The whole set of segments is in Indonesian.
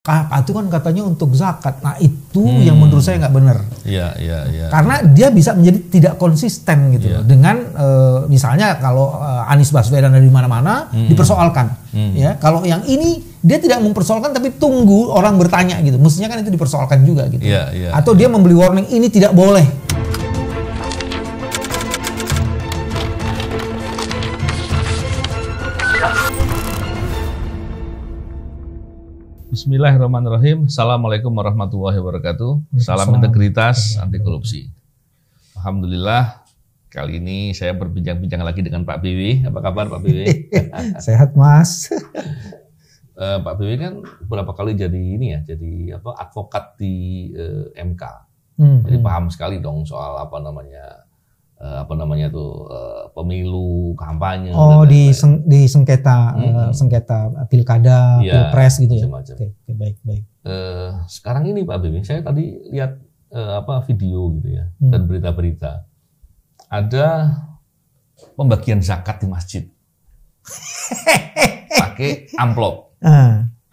itu kan katanya untuk zakat. Nah itu yang menurut saya nggak benar. Iya. Karena dia bisa menjadi tidak konsisten gitu loh. Dengan misalnya kalau Anies Baswedan dari mana-mana dipersoalkan. Ya kalau yang ini dia tidak mempersoalkan tapi tunggu orang bertanya gitu. Mestinya kan itu dipersoalkan juga gitu. Atau dia memberi warning ini tidak boleh. Bismillahirrahmanirrahim. Assalamualaikum warahmatullahi wabarakatuh. Salam integritas anti korupsi. Alhamdulillah kali ini saya berbincang-bincang lagi dengan Pak BW. Apa kabar Pak BW? Sehat Mas. Pak BW kan beberapa kali jadi advokat di MK. Jadi paham sekali dong soal pemilu, kampanye. Oh, di sengketa pilkada, pilpres gitu ya. Oke, baik. Sekarang ini Pak BW, saya tadi lihat video gitu ya dan berita-berita. Ada pembagian zakat di masjid. Pakai amplop.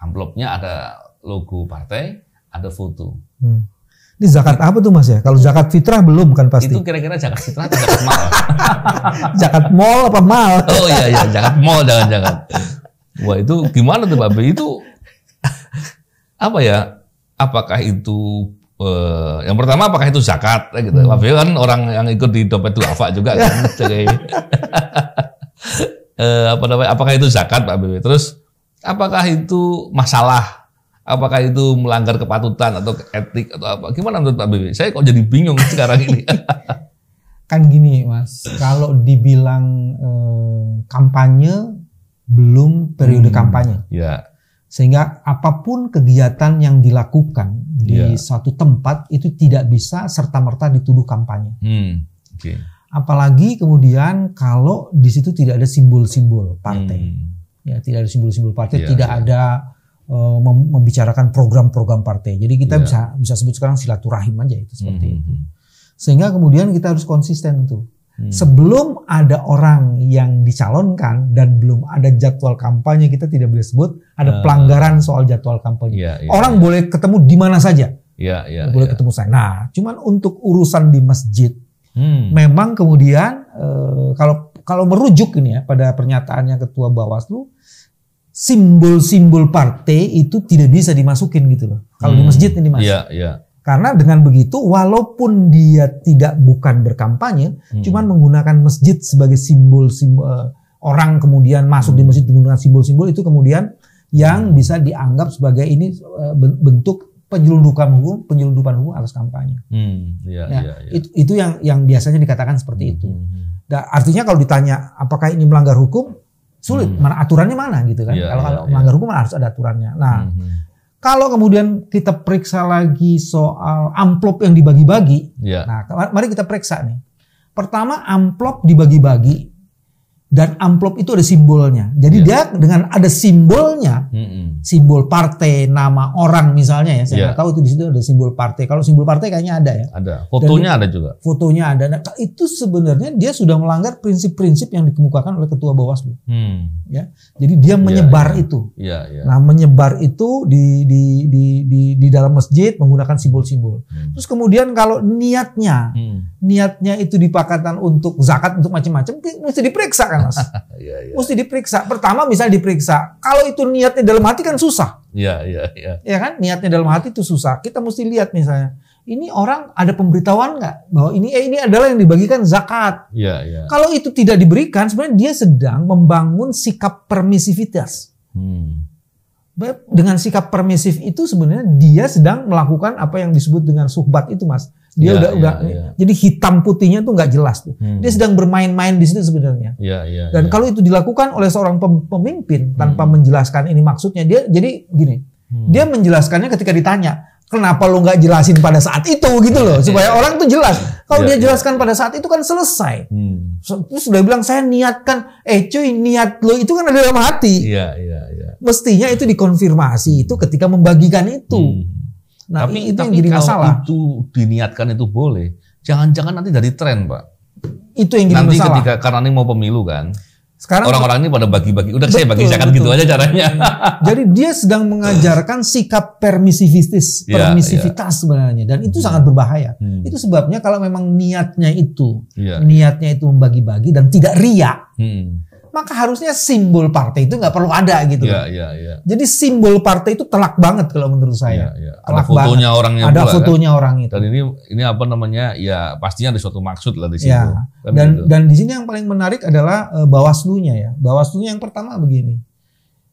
Amplopnya ada logo partai, ada foto. Ini zakat apa tuh Mas ya? Kalau zakat fitrah belum kan pasti. Itu kira-kira zakat fitrah atau zakat mal? Zakat mall apa mal? Oh iya, zakat mall jangan-jangan. Wah itu gimana tuh Pak B? Itu apa ya? Apakah itu yang pertama apakah itu zakat? Gitu. Pak B kan orang yang ikut di dompet duafa juga kan. Apakah itu zakat Pak B? Terus apakah itu masalah? Apakah itu melanggar kepatutan atau etik atau apa? Gimana menurut Pak BW? Saya kok jadi bingung sekarang ini. Kan gini Mas, kalau dibilang kampanye, belum periode kampanye. Ya. Sehingga apapun kegiatan yang dilakukan di suatu tempat itu tidak bisa serta-merta dituduh kampanye. Okay. Apalagi kemudian kalau di situ tidak ada simbol-simbol partai. Ya, tidak ada simbol-simbol partai, tidak ada membicarakan program-program partai. Jadi kita bisa sebut sekarang silaturahim aja itu seperti itu. Sehingga kemudian kita harus konsisten tuh. Sebelum ada orang yang dicalonkan dan belum ada jadwal kampanye, kita tidak boleh sebut ada pelanggaran soal jadwal kampanye. Orang boleh ketemu di mana saja. Boleh ketemu saya. Nah, cuman untuk urusan di masjid, memang kemudian kalau merujuk ini ya pada pernyataannya Ketua Bawaslu, simbol-simbol partai itu tidak bisa dimasukin gitu loh. Kalau di masjid ini Mas. Karena dengan begitu walaupun dia bukan berkampanye, cuman menggunakan masjid sebagai simbol-simbol orang kemudian masuk di masjid menggunakan simbol-simbol itu kemudian yang bisa dianggap sebagai ini bentuk penyelundupan hukum atas kampanye. Itu yang biasanya dikatakan seperti itu. Artinya kalau ditanya apakah ini melanggar hukum? Sulit, mana aturannya mana gitu kan? Kalau melanggar hukum harus ada aturannya. Nah, kalau kemudian kita periksa lagi soal amplop yang dibagi-bagi, nah mari kita periksa nih. Pertama amplop dibagi-bagi dan amplop itu ada simbolnya. Jadi dia dengan ada simbolnya, simbol partai, nama orang misalnya ya. Saya nggak tahu itu di situ ada simbol partai. Kalau simbol partai kayaknya ada ya. Ada. Fotonya ada juga. Fotonya ada. Nah, itu sebenarnya dia sudah melanggar prinsip-prinsip yang dikemukakan oleh Ketua Bawaslu. Ya. Jadi dia menyebar itu. Nah, menyebar itu di dalam masjid menggunakan simbol-simbol. Terus kemudian kalau niatnya itu dipakatkan untuk zakat untuk macam-macam, mesti diperiksa kan Mas. Mesti diperiksa. Pertama misalnya diperiksa. Kalau itu niatnya dalam hati kan susah. Ya kan? Niatnya dalam hati itu susah. Kita mesti lihat misalnya. Ini orang ada pemberitahuan nggak bahwa ini adalah yang dibagikan zakat. Kalau itu tidak diberikan, sebenarnya dia sedang membangun sikap permisivitas. Dengan sikap permisif itu sebenarnya dia sedang melakukan apa yang disebut dengan suhbat itu Mas. Dia jadi hitam putihnya tuh nggak jelas tuh. Dia sedang bermain-main di situ sebenarnya. Dan kalau itu dilakukan oleh seorang pemimpin tanpa menjelaskan ini maksudnya, dia jadi gini. Dia menjelaskannya ketika ditanya, kenapa lo nggak jelasin pada saat itu gitu loh, supaya orang tuh jelas. Kalau dia jelaskan pada saat itu kan selesai. Terus sudah bilang saya niatkan, cuy niat lo itu kan ada dalam hati. Mestinya itu dikonfirmasi itu ketika membagikan itu. Nah, tapi itu yang jadi masalah. Itu diniatkan itu boleh. Jangan-jangan nanti dari tren, Pak. Itu yang jadi nanti masalah. Ketika karena ini mau pemilu kan. Sekarang orang-orang ini pada bagi-bagi. Udah saya bagi zakat gitu aja caranya. Jadi dia sedang mengajarkan sikap permisivitas sebenarnya, dan itu sangat berbahaya. Itu sebabnya kalau memang niatnya itu membagi-bagi dan tidak riya, maka harusnya simbol partai itu nggak perlu ada gitu. Jadi simbol partai itu telak banget kalau menurut saya. Ada fotonya orangnya. Ada fotonya orang itu. Dan ini apa namanya? Ya pastinya ada suatu maksud lah di situ. Ya. Dan di sini yang paling menarik adalah Bawaslu-nya ya. Bawaslu-nya yang pertama begini.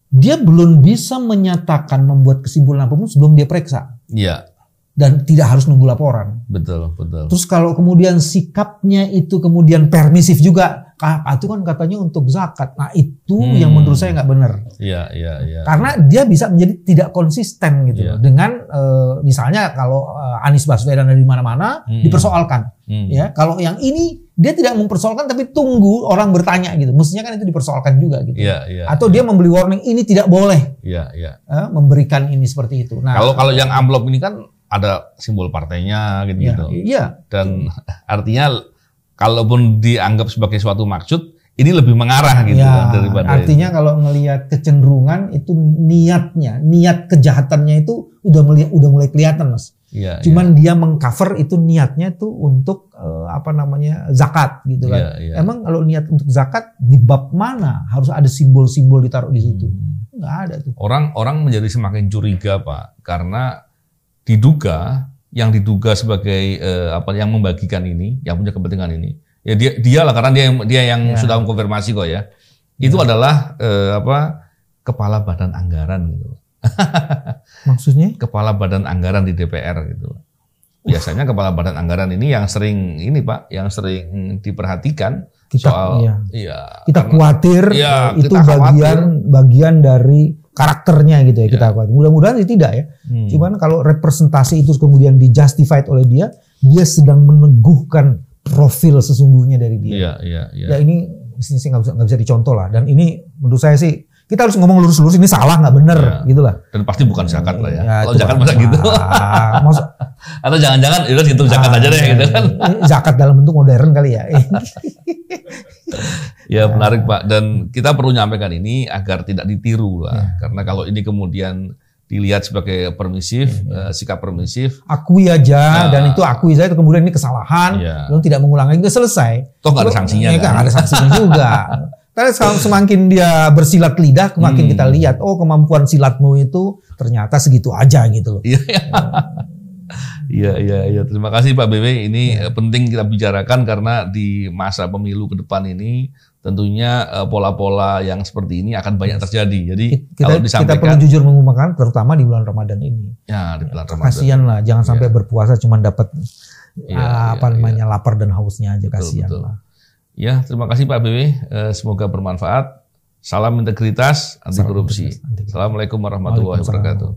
Dia belum bisa menyatakan membuat kesimpulan apapun sebelum dia periksa. Iya. Dan tidak harus nunggu laporan. Betul. Terus kalau kemudian sikapnya itu kemudian permisif juga, itu kan katanya untuk zakat. Nah itu yang menurut saya nggak benar. Iya. Karena dia bisa menjadi tidak konsisten gitu loh. Dengan misalnya kalau Anies Baswedan dari mana-mana dipersoalkan. Ya, kalau yang ini dia tidak mempersoalkan tapi tunggu orang bertanya gitu. Mestinya kan itu dipersoalkan juga gitu. Atau dia memberi warning ini tidak boleh. Memberikan ini seperti itu. Nah, kalau yang amplop ini kan ada simbol partainya gitu. Iya. Dan artinya kalaupun dianggap sebagai suatu maksud, ini lebih mengarah gitu daripada artinya itu. Kalau ngelihat kecenderungan itu niat kejahatannya itu udah mulai kelihatan, Mas. Cuman dia mengcover itu niatnya itu untuk zakat gitu kan. Emang kalau niat untuk zakat di bab mana harus ada simbol-simbol ditaruh di situ? Nggak ada tuh. Orang menjadi semakin curiga, Pak, karena diduga sebagai yang membagikan ini, yang punya kepentingan ini, ya dia lah, karena dia yang sudah mengkonfirmasi kok ya. Itu adalah kepala badan anggaran gitu. Maksudnya? Kepala badan anggaran di DPR gitu. Biasanya kepala badan anggaran ini yang sering diperhatikan kita khawatir itu bagian dari karakternya gitu ya, kita khawatir. Mudah-mudahan tidak ya. Cuman kalau representasi itu kemudian dijustified oleh dia sedang meneguhkan profil sesungguhnya dari dia. Ya ini nggak bisa dicontoh lah. Dan ini menurut saya sih kita harus ngomong lurus-lurus, ini salah nggak bener gitulah. Dan pasti bukan zakat lah ya. Kalau zakat masa gitu. Atau jangan-jangan itu hitung zakat aja deh gitu kan. Zakat dalam bentuk modern kali ya. Ya menarik Pak, dan kita perlu nyampaikan ini agar tidak ditiru lah. Karena kalau ini kemudian dilihat sebagai permisif, sikap permisif, akui aja dan itu akui saja, kemudian ini kesalahan, lalu tidak mengulang lagi, itu selesai. Toh nggak ada sanksinya kan? Nggak ada sanksinya juga. Karena semakin dia bersilat lidah, semakin kita lihat, kemampuan silatmu itu ternyata segitu aja gitu loh. Iya. Terima kasih Pak BW. Ini penting kita bicarakan karena di masa pemilu ke depan ini tentunya pola-pola yang seperti ini akan banyak terjadi. Jadi kalau disampaikan, kita perlu jujur mengumumkan, terutama di bulan Ramadan ini. Ya, di bulan Ramadan. Kasian lah, jangan sampai berpuasa cuma dapat lapar dan hausnya aja, kasian lah. Ya, terima kasih Pak BW. Semoga bermanfaat. Salam integritas, anti korupsi. Assalamualaikum warahmatullahi wabarakatuh.